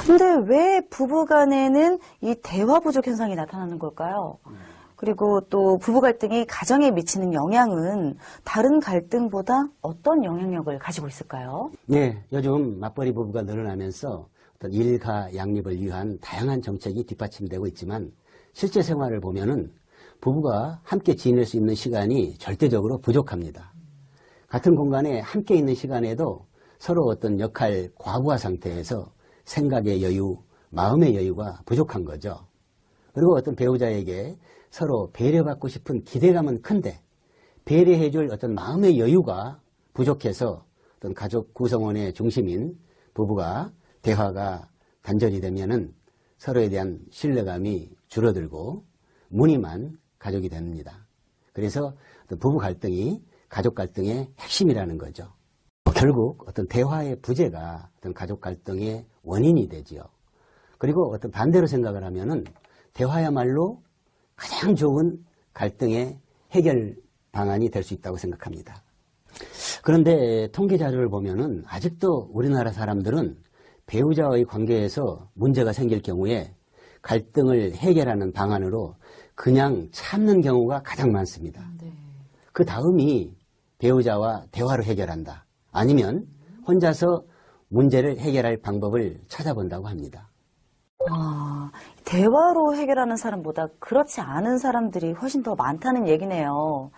근데 왜 부부간에는 이 대화 부족 현상이 나타나는 걸까요? 그리고 또 부부 갈등이 가정에 미치는 영향은 다른 갈등보다 어떤 영향력을 가지고 있을까요? 네, 요즘 맞벌이 부부가 늘어나면서 어떤 일가 양립을 위한 다양한 정책이 뒷받침되고 있지만 실제 생활을 보면은 부부가 함께 지낼 수 있는 시간이 절대적으로 부족합니다. 같은 공간에 함께 있는 시간에도 서로 어떤 역할 과부하 상태에서 생각의 여유, 마음의 여유가 부족한 거죠. 그리고 어떤 배우자에게 서로 배려받고 싶은 기대감은 큰데 배려해줄 어떤 마음의 여유가 부족해서 어떤 가족 구성원의 중심인 부부가 대화가 단절이 되면은 서로에 대한 신뢰감이 줄어들고 무늬만 가족이 됩니다. 그래서 어떤 부부 갈등이 가족 갈등의 핵심이라는 거죠. 결국 어떤 대화의 부재가 어떤 가족 갈등의 원인이 되지요. 그리고 어떤 반대로 생각을 하면은 대화야말로 가장 좋은 갈등의 해결 방안이 될 수 있다고 생각합니다. 그런데 통계 자료를 보면은 아직도 우리나라 사람들은 배우자와의 관계에서 문제가 생길 경우에 갈등을 해결하는 방안으로 그냥 참는 경우가 가장 많습니다. 네. 그 다음이 배우자와 대화로 해결한다. 아니면 혼자서 문제를 해결할 방법을 찾아본다고 합니다. 대화로 해결하는 사람보다 그렇지 않은 사람들이 훨씬 더 많다는 얘기네요.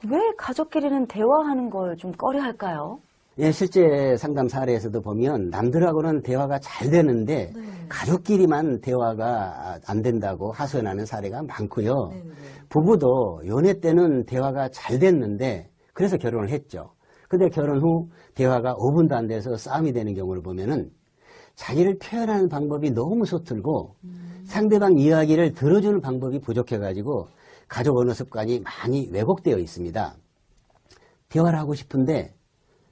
왜 가족끼리는 대화하는 걸 좀 꺼려 할까요? 예, 실제 상담 사례에서도 보면 남들하고는 대화가 잘 되는데 가족끼리만 대화가 안 된다고 하소연하는 사례가 많고요. 부부도 연애 때는 대화가 잘 됐는데 그래서 결혼을 했죠. 근데 결혼 후 대화가 5분도 안 돼서 싸움이 되는 경우를 보면은 자기를 표현하는 방법이 너무 서툴고 상대방 이야기를 들어주는 방법이 부족해가지고 가족 언어 습관이 많이 왜곡되어 있습니다. 대화를 하고 싶은데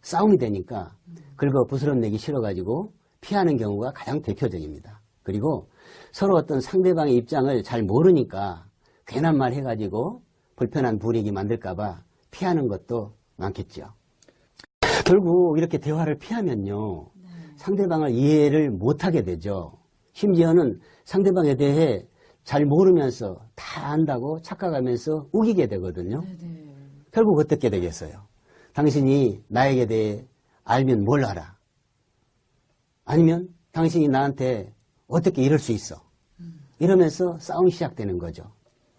싸움이 되니까 긁어 부스럼내기 싫어가지고 피하는 경우가 가장 대표적입니다. 그리고 서로 어떤 상대방의 입장을 잘 모르니까 괜한 말 해가지고 불편한 분위기 만들까봐 피하는 것도 많겠죠. 결국 이렇게 대화를 피하면요. 상대방을 이해를 못하게 되죠. 심지어는 상대방에 대해 잘 모르면서 다 안다고 착각하면서 우기게 되거든요. 결국 어떻게 되겠어요? 당신이 나에게 대해 알면 뭘 알아? 아니면 당신이 나한테 어떻게 이럴 수 있어? 이러면서 싸움이 시작되는 거죠.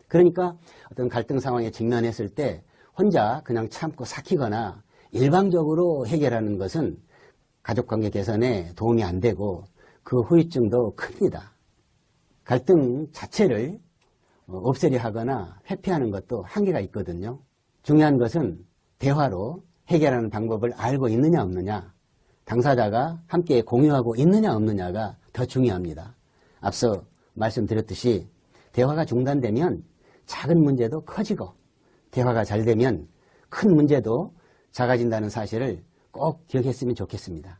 그러니까 어떤 갈등 상황에 직면했을 때 혼자 그냥 참고 삭히거나 일방적으로 해결하는 것은 가족관계 개선에 도움이 안 되고 그 후유증도 큽니다. 갈등 자체를 없애려 하거나 회피하는 것도 한계가 있거든요. 중요한 것은 대화로 해결하는 방법을 알고 있느냐 없느냐, 당사자가 함께 공유하고 있느냐 없느냐가 더 중요합니다. 앞서 말씀드렸듯이 대화가 중단되면 작은 문제도 커지고 대화가 잘 되면 큰 문제도 작아진다는 사실을 꼭 기억했으면 좋겠습니다.